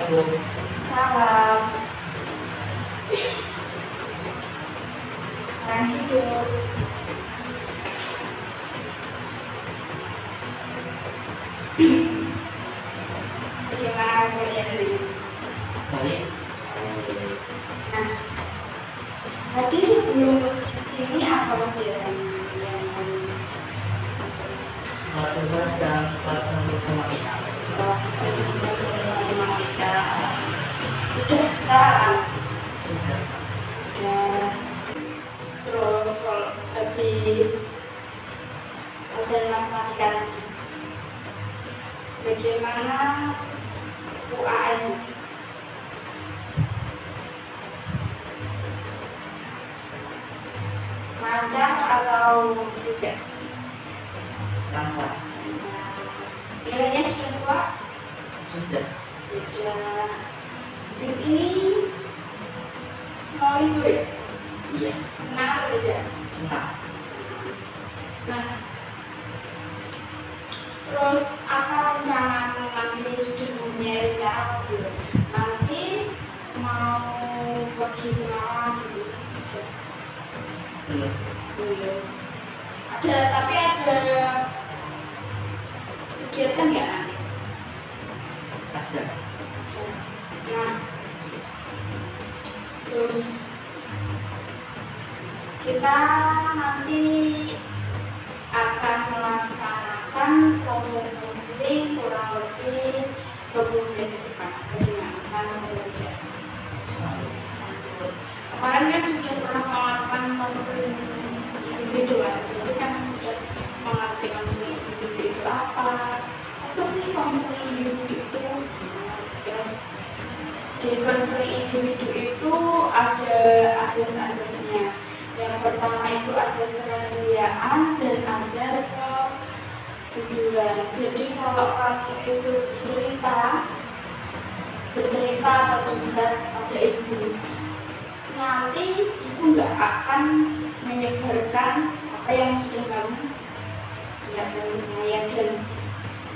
Salam. Sekarang hidup. Bagaimana kalian hari ini? Baik. Nah, tadi sebelum ke sini apa pelajaran yang Matematika dan pelajaran matematika. tadi pelajaran matematika sudah salah. Sudah. Sudah. Terus kalau habis pelajaran matematika tadi, bagaimana UAS? Lancar atau tidak? Lancar. Nilainya sudah keluar? Sudah. Sudah. Habis ini mau libur ya? Iya. Senang atau tidak? Senang. Nah, terus apa rencana nanti sudah punya rencana apa belum? Nanti mau pergi kemana gitu? Sudah. Belum. Belum. Tapi ada kegiatan nggak nanti? Ada. Nah, terus kita nanti akan melaksanakan proses konseling kurang lebih 20 menit ke depan. Bagaimana? Sama atau tidak? Kemarin kan sudah pernah melakukan konseling individual, jadi kan sudah mengerti konseling individu itu apa sih konseling individu itu? Terus di konseling individu itu ada akses-aksesnya. Yang pertama itu akses kerahasiaan dan akses kejujuran. Jadi kalau kamu itu bercerita atau curhat pada ibu, nanti ibu nggak akan menyebarkan apa yang sudah kamu lihat dari saya, dan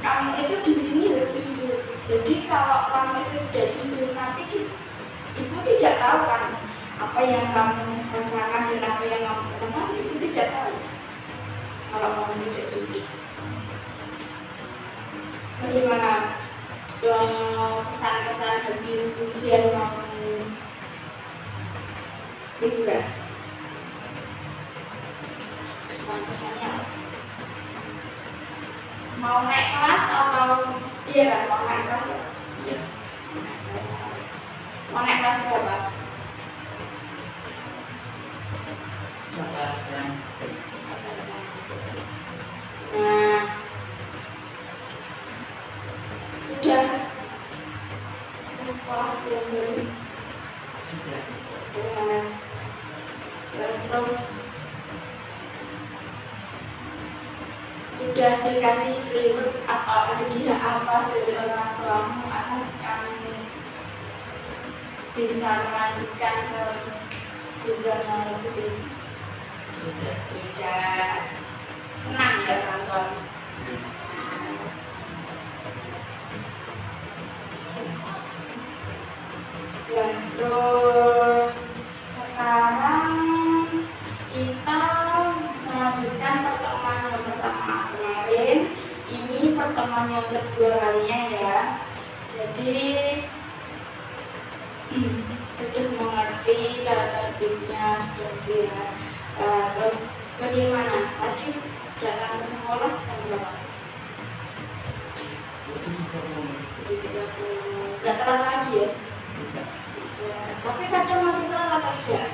kamu itu di sini harus jujur. Jadi kalau kamu itu tidak jujur, nanti ibu tidak tahu kan apa yang kamu rasakan dan apa yang kamu katakan, ibu tidak tahu kalau kamu tidak jujur. Bagaimana kesan-kesan habis ujian kamu liburan? Kesan-kesannya mau naik kelas atau iya kan mau naik kelas ya? Iya. Mau naik kelas berapa? Sekarang. Nah, sudah ke sekolah belum? Sudah. Nah, terus sudah dikasih reward atau hadiah apa dari orang tuamu atas kamu bisa melanjutkan ke jenjang yang lebih tinggi? Sudah. Sudah. Senang ya orang tuamu? Ya, terus sekarang kita melanjutkan pertemuan yang pertama kemarin. Ini pertemuan yang kedua kalinya ya. Jadi sudah mengerti cara tertibnya, sudah lihat. Terus bagaimana? Tadi datang ke sekolah jam berapa? 7.30. Nggak telat lagi ya? Tidak. Ya, tapi kadang masih telat atau tidak?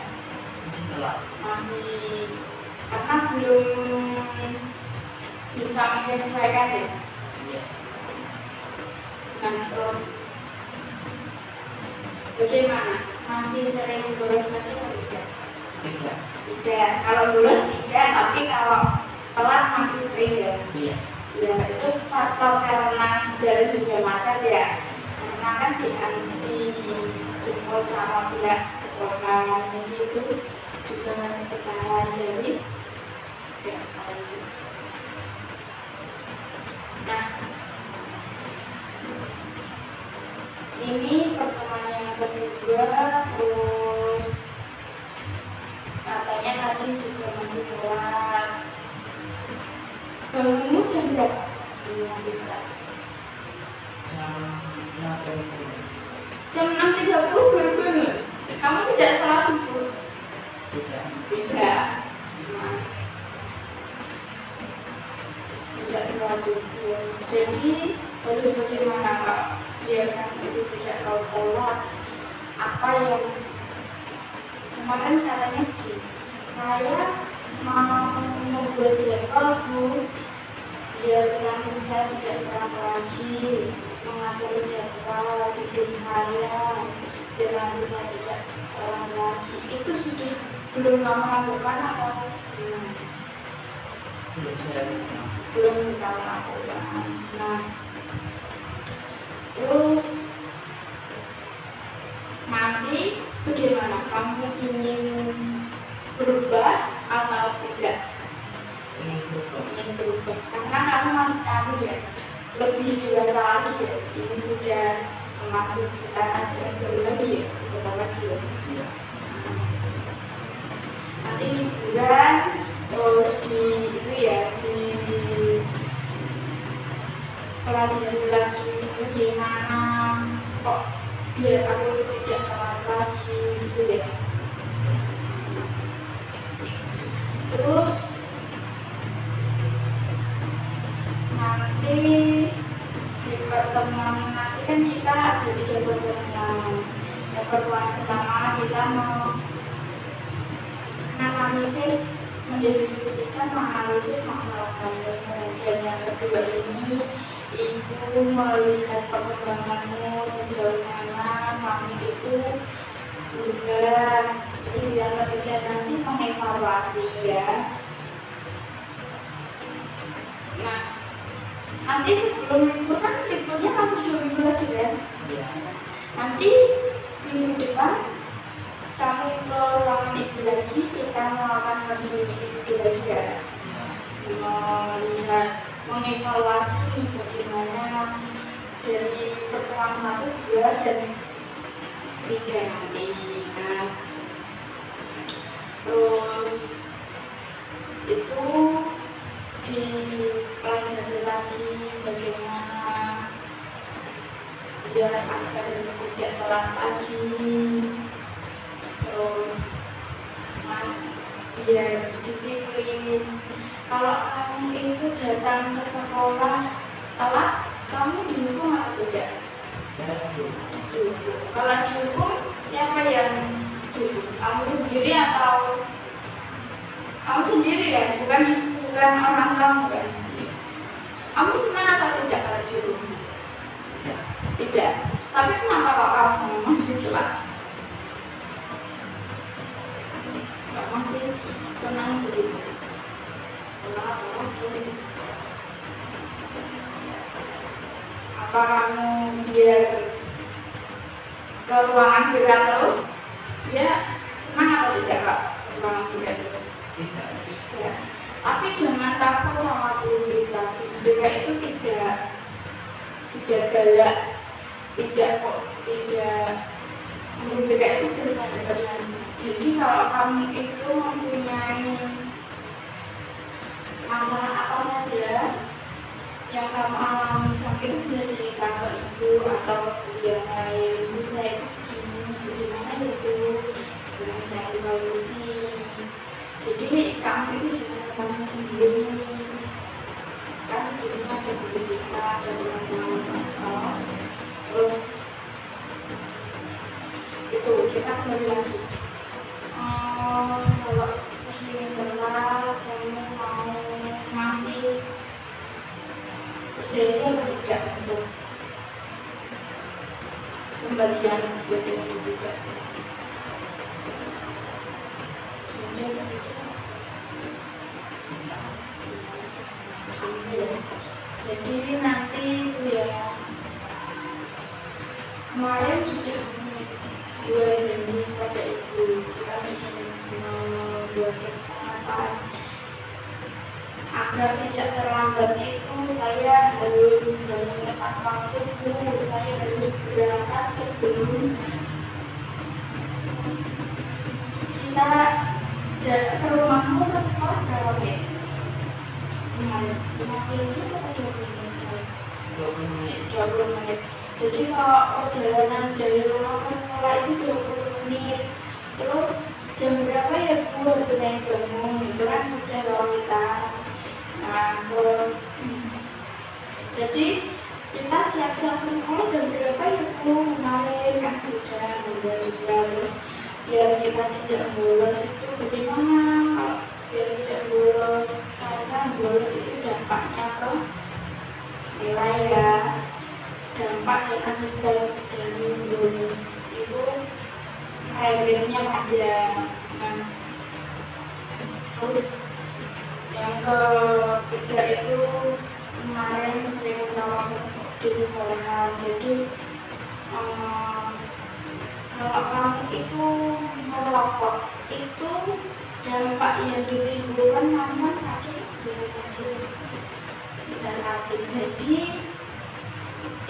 Masih telat. Masih, karena belum bisa menyesuaikan ya. Iya. Nah, terus bagaimana? Masih sering bolos lagi atau tidak? Tidak. Tidak. Kalau bolos tidak, tapi kalau telat masih sering ya. Iya. Ya, itu faktor karena di jalan juga macet ya. Karena kan dijemput sama pihak sekolah, jadi itu juga kesalahan dari pihak sekolah juga. Nah, ini 2, terus katanya tadi juga masih telat. Bangunmu jam berapa? Masih telat. Jam 6.30 baru bangun. Kamu tidak sholat subuh? Tidak. Tidak. Tidak sholat subuh. Jadi harus bagaimana Kak? Biar kamu itu tidak tahu telat. Apa yang kemarin katanya saya mau membuat jadwal Bu, biar nanti saya tidak terang lagi mengatur jadwal hidup saya, biar nanti saya tidak terang lagi. Itu sudah belum kamu lakukan atau Belum saya lakukan. belum kamu lakukan? Nah, terus nanti bagaimana, kamu ingin berubah atau tidak? Ingin berubah. Ingin berubah karena kamu masih tahu ya, lebih dewasa lagi ya, ini sudah masuk kita ajaran baru lagi ya, sebentar lagi ya. Iya. Nanti liburan terus di itu ya, di pelajari lagi bagaimana kok biar aku tidak telat lagi gitu ya. Terus nanti di pertemuan nanti kan kita ada 3 pertemuan. Yang pertemuan pertama kita mau analisis, mendiskusikan menganalisis masalah kamu. Dan yang kedua ini ibu melihat perkembanganmu sejauh mana kamu itu berubah. Terus yang ketiga nanti mengevaluasi ya. Nah, nanti sebelum libur kan liburnya masih 2 minggu lagi kan? Iya. Nanti minggu depan kamu ke ruangan ibu lagi, kita melakukan kajian ibu lagi ya. Melihat, mengevaluasi bagaimana dari pertemuan 1, 2, dan 3 nanti. Nah, terus itu dipelajari lagi bagaimana biar agar tidak telat lagi, terus biar disiplin. Kalau kamu itu datang ke sekolah telat, kamu dihukum atau tidak? Dihukum. Kalau dihukum, siapa yang dihukum? Kamu sendiri atau kamu sendiri ya? Bukan orang kamu kan? Kamu senang atau tidak kalau dihukum? Tidak. Tapi kenapa kok kamu masih telat? Kok masih senang begitu? Apa kamu biar ke ruangan gerak terus? Ya, senang atau tidak Kak? Ke ruangan gerak terus? Tidak. Ya. Tapi jangan takut sama guru BK. Guru BK itu tidak galak, tidak guru BK itu bersahabat dengan siswa. Jadi kalau kamu itu mempunyai masalah apa saja yang kamu alami, kamu itu bisa cerita ke ibu atau yang lain. Ibu saya itu begini, bagaimana itu bisa mencari solusi. Jadi kamu itu jangan merasa sendiri. Kan di sini ada guru kita, ada teman-teman kantor. Terus itu kita kembali lagi. Kalau sering telat, kamu mau masih terjadi atau tidak untuk kembalian buat itu juga. Jadi nanti itu ya, kemarin sudah buat janji pada ibu, kita sudah membuat kesepakatan agar tidak terlambat itu saya harus bangun tepat waktu, saya harus berangkat sebelum ke rumahmu ke sekolah berapa menit? Kemarin 15 menit atau 20 menit? 20 menit. 20 menit. Jadi kalau perjalanan dari rumah ke sekolah itu 20 menit. Terus jam berapa ya Bu harus naik bangun? Itu kan sudah kalau kita. Nah, terus jadi kita siap-siap ke sekolah jam berapa ya Bu? Kemarin kan sudah juga. Terus biar kita tidak bolos itu bagaimana? Kalau biar tidak bolos, karena bolos itu dampaknya ke nilai ya. Dampak dan akibat dari bolos itu remnya panjang. Nah, terus yang ketiga itu kemarin sering menolong di sekolah. Jadi kalau kamu itu merokok itu dampak yang ditimbulkan namun sakit bisa sakit. Jadi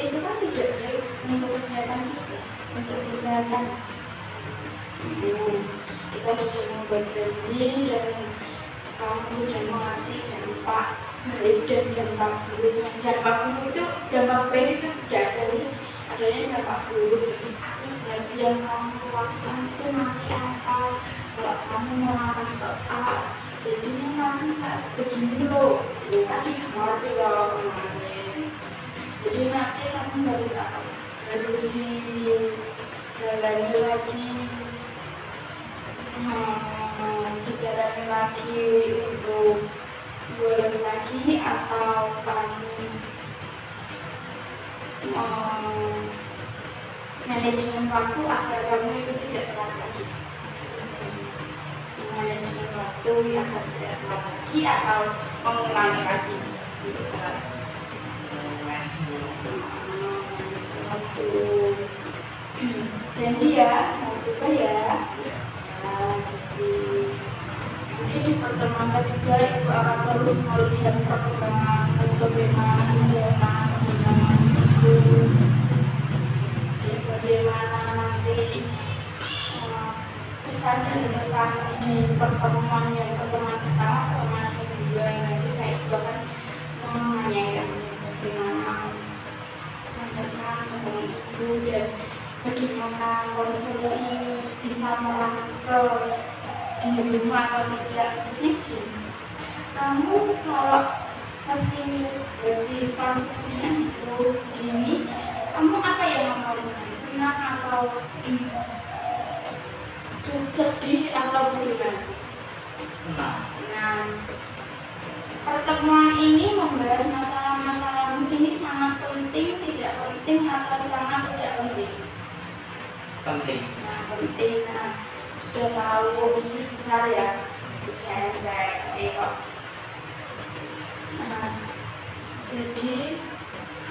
itu kan tidak baik untuk kesehatan kita, untuk kesehatan. Kita sudah membuat janji dan kamu sudah mengerti dampak baik dan dampak buruk. Dampak buruk itu, dampak baik itu tidak ada sih, adanya dampak buruk. Akibat yang kamu lakukan itu nanti apa? Kalau kamu melakukan A, jadinya nanti saat begini loh. Kan tidak mengerti kalau kemarin. Jadi nanti kamu harus apa? Harus dijalani lagi, dijalani lagi untuk bolos lagi atau kamu manajemen waktu agar kamu itu tidak telat lagi. Manajemen waktu yang tidak telat lagi atau mengulangi lagi. Janji ya, mau coba ya. Nah, jadi nanti di pertemuan ketiga Ibu akan terus melihat perkembangan sejauh mana perkembangan itu, dan bagaimana nanti pesan dan kesan di pertemuan yang pertemuan pertama, pertemuan kedua. Nanti saya akan menanyakan bagaimana pesan-pesan tentang itu dan bagaimana konselor ini bisa merangkul di rumah atau tidak. Jadi kamu kalau kesini berdiskon itu begini, kamu apa yang mau senang atau sedih atau bagaimana? Senang. Pertemuan ini membahas masalah-masalahmu ini sangat penting, tidak penting atau sangat tidak penting? Penting. Nah, penting. Nah, sudah tahu ini besar ya, sudah SMP kok. Nah, jadi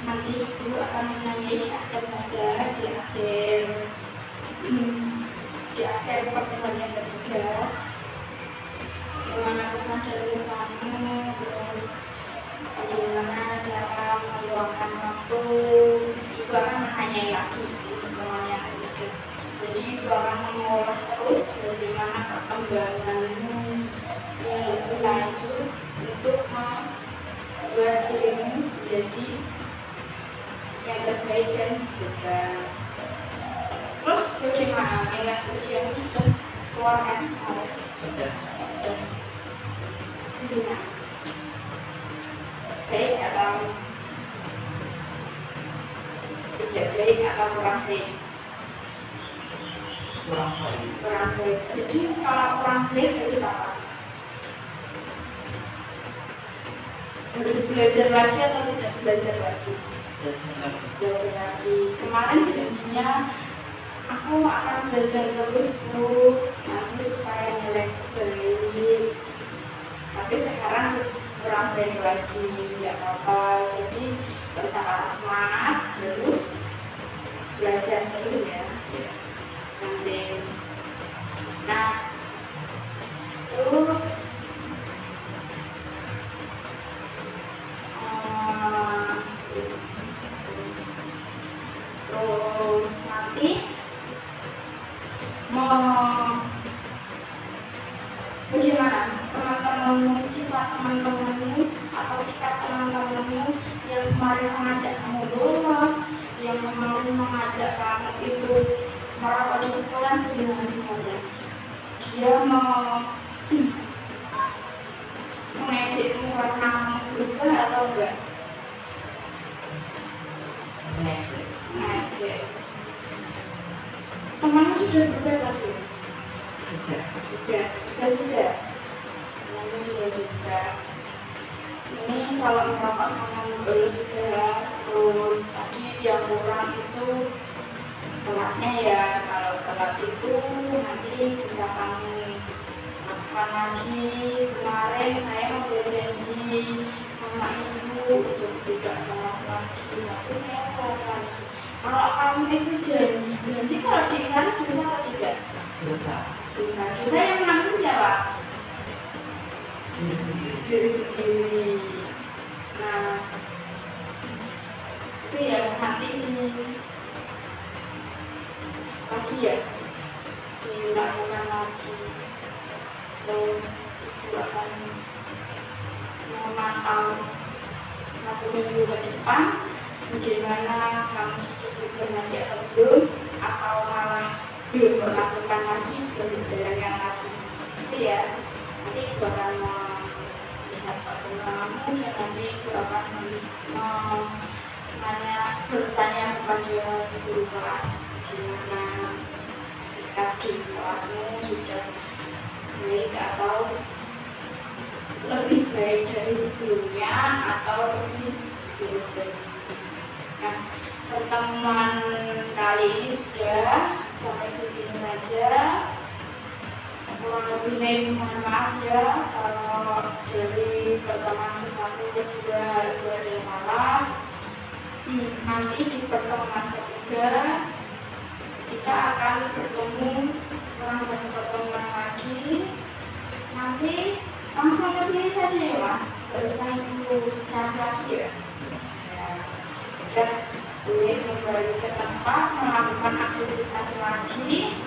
nanti Ibu akan menanya di akhir saja, di akhir pertemuan yang ketiga. Bagaimana pesan dari kesanmu, terus bagaimana cara meluangkan waktu. Ibu akan menanya lagi di pertemuan yang ketiga. Jadi Ibu akan mengolah terus bagaimana perkembanganmu yang lebih lanjut untuk membuat dirimu menjadi yang terbaik dan hebat. Terus bagaimana nilai ujian itu keluarkan? Sudah. Gimana? Baik atau tidak baik atau kurang baik? Kurang baik. Kurang baik. Jadi kalau kurang baik harus apa? Harus belajar lagi atau tidak belajar lagi? Belajar lagi. Kemarin janjinya aku akan belajar terus Bu, nanti supaya nilai baik. Tapi sekarang kurang baik lagi, tidak apa-apa. Jadi bersama semangat terus belajar terus ya. Nanti, nah terus nanti bagaimana teman-temanmu, sifat teman-temanmu atau sikap teman-temanmu yang kemarin mengajak kamu bolos, yang kemarin mengajak kamu itu merapat di sekolah, bagaimana sifatnya? Dia mau mengejekmu karena kamu berubah atau enggak? Mengejek. Temanmu sudah berubah tadi? Sudah. Temanmu sudah. Ini kalau merokok sama bolos sudah, terus tadi yang kurang itu telatnya ya. Kalau telat itu nanti bisa kamu lakukan lagi. Kemarin saya udah janji sama ibu untuk tidak telat lagi, tapi saya telat lagi. Kalau kamu itu janji kalau diingat dosa atau tidak? Dosa yang menanggung siapa? Diri sendiri. Nah, itu ya nanti dilakukan lagi. Terus ibu akan memantau 1 minggu ke depan bagaimana kamu sudah berubah lagi atau belum, atau malah belum melakukan lagi, belum dijalankan lagi. Itu ya, nanti ibu akan melihat perkembanganmu dan nanti ibu akan bertanya kepada guru kelas bagaimana sikap di kelasmu, sudah baik atau lebih baik dari sebelumnya atau lebih buruk dari sebelumnya. Nah, pertemuan kali ini sudah sampai di sini saja. Kurang lebih mohon maaf ya kalau dari pertemuan ke-1 ke-2 itu ada salah. Nanti di pertemuan ke-3 kita akan bertemu dalam satu pertemuan lagi. Nanti langsung ke sini saja ya Mas, nggak usah ibu cari lagi ya. Dan boleh kembali ke tempat melakukan aktivitas lagi.